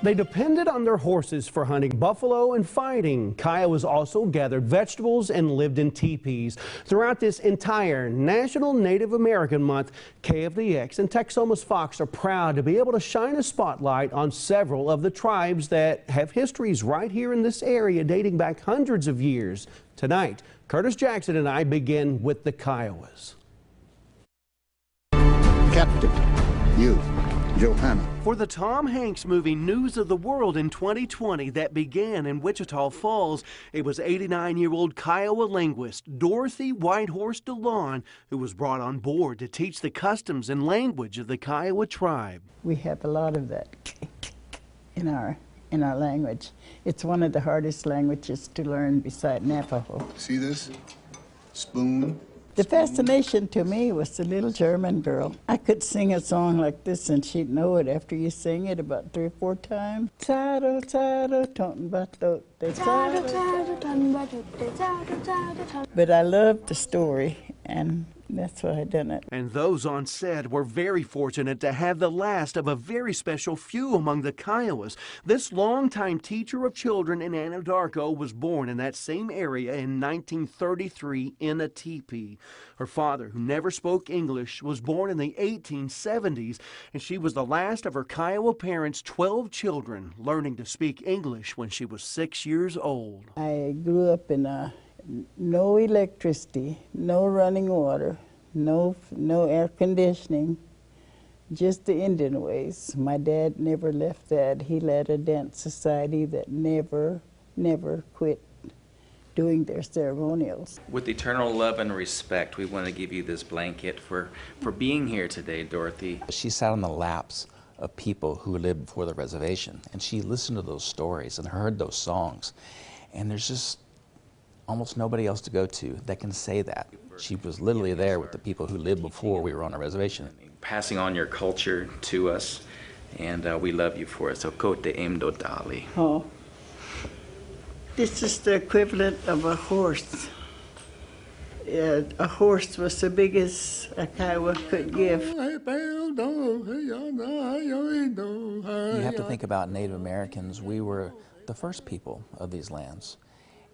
They depended on their horses for hunting buffalo and fighting. Kiowas also gathered vegetables and lived in teepees. Throughout this entire National Native American Month, KFDX and Texoma's Fox are proud to be able to shine a spotlight on several of the tribes that have histories right here in this area dating back hundreds of years. Tonight, Curtis Jackson and I begin with the Kiowas. Captain, you, Johanna. For the Tom Hanks movie News of the World in 2020 that began in Wichita Falls, it was 89-year-old Kiowa linguist Dorothy Whitehorse DeLon who was brought on board to teach the customs and language of the Kiowa tribe. We have a lot of that in our language. It's one of the hardest languages to learn beside Navajo. See this? Spoon. The fascination to me was the little German girl. I could sing a song like this and she'd know it after you sing it about 3 or 4 times. But I loved the story, and that's why I done it. And those on set were very fortunate to have the last of a very special few among the Kiowas. This longtime teacher of children in Anadarko was born in that same area in 1933 in a teepee. Her father, who never spoke English, was born in the 1870s, and she was the last of her Kiowa parents' 12 children learning to speak English when she was 6 years old. I grew up in no electricity, no running water, no air conditioning, just the Indian ways. My dad never left that. He led a dance society that never quit doing their ceremonials. With eternal love and respect, we want to give you this blanket for being here today, Dorothy. She sat on the laps of people who lived before the reservation, and she listened to those stories and heard those songs, and there's just almost nobody else to go to that can say that. She was literally there with the people who lived before we were on a reservation. Passing on your culture to us, and we love you for it. So kote emdo dali. Oh, this is the equivalent of a horse. A horse was the biggest a Kiowa could give. You have to think about Native Americans. We were the first people of these lands.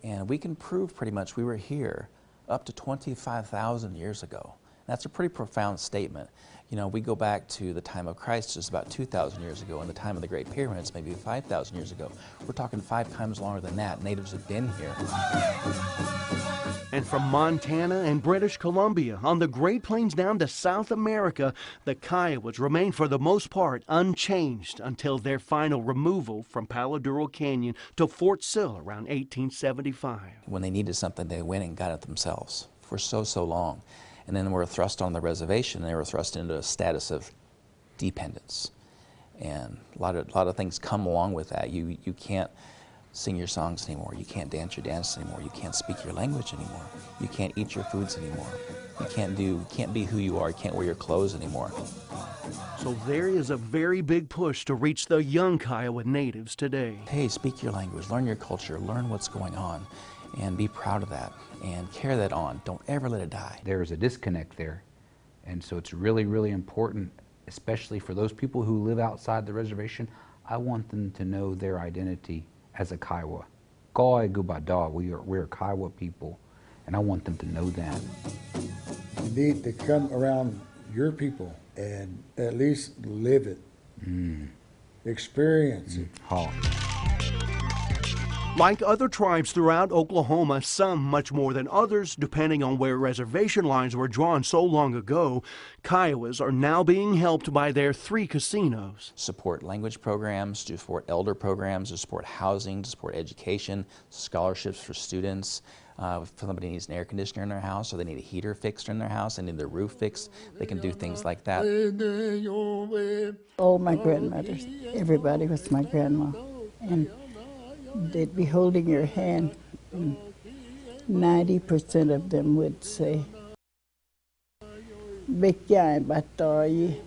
And we can prove pretty much we were here up to 25,000 years ago. That's a pretty profound statement. You know, we go back to the time of Christ, just about 2,000 years ago, and the time of the Great Pyramids, maybe 5,000 years ago. We're talking 5 times longer than that. Natives have been here. And from Montana and British Columbia, on the Great Plains down to South America, the Kiowas remain for the most part unchanged until their final removal from Palo Duro Canyon to Fort Sill around 1875. When they needed something, they went and got it themselves for so long. And then were thrust on the reservation, they were thrust into a status of dependence. And a lot of things come along with that. You can't sing your songs anymore. You can't dance your dance anymore. You can't speak your language anymore. You can't eat your foods anymore. You can't be who you are. You can't wear your clothes anymore. So there is a very big push to reach the young Kiowa natives today. Hey, speak your language, learn your culture, learn what's going on, and be proud of that, and carry that on. Don't ever let it die. There's a disconnect there, and so it's really, really important, especially for those people who live outside the reservation. I want them to know their identity as a Kiowa. We're Kiowa people, and I want them to know that. You need to come around your people and at least live it, experience it. Like other tribes throughout Oklahoma, some much more than others, depending on where reservation lines were drawn so long ago, Kiowas are now being helped by their 3 casinos. Support language programs, to support elder programs, to support housing, to support education, scholarships for students. If somebody needs an air conditioner in their house, or they need a heater fixed in their house, they need their roof fixed, they can do things like that. All my grandmothers, everybody was my grandma. And they'd be holding your hand, and 90% of them would say,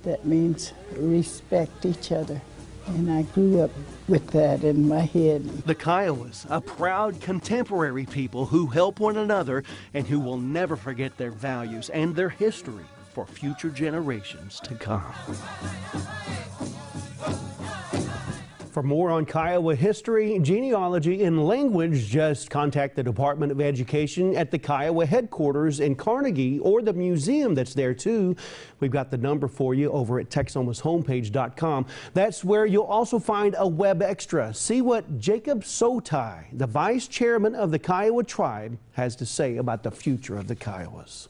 that means respect each other. And I grew up with that in my head. The Kiowas, a proud contemporary people who help one another and who will never forget their values and their history for future generations to come. For more on Kiowa history, genealogy, and language, just contact the Department of Education at the Kiowa headquarters in Carnegie or the museum that's there too. We've got the number for you over at Texomashomepage.com. That's where you'll also find a web extra. See what Jacob Sotai, the vice chairman of the Kiowa tribe, has to say about the future of the Kiowas.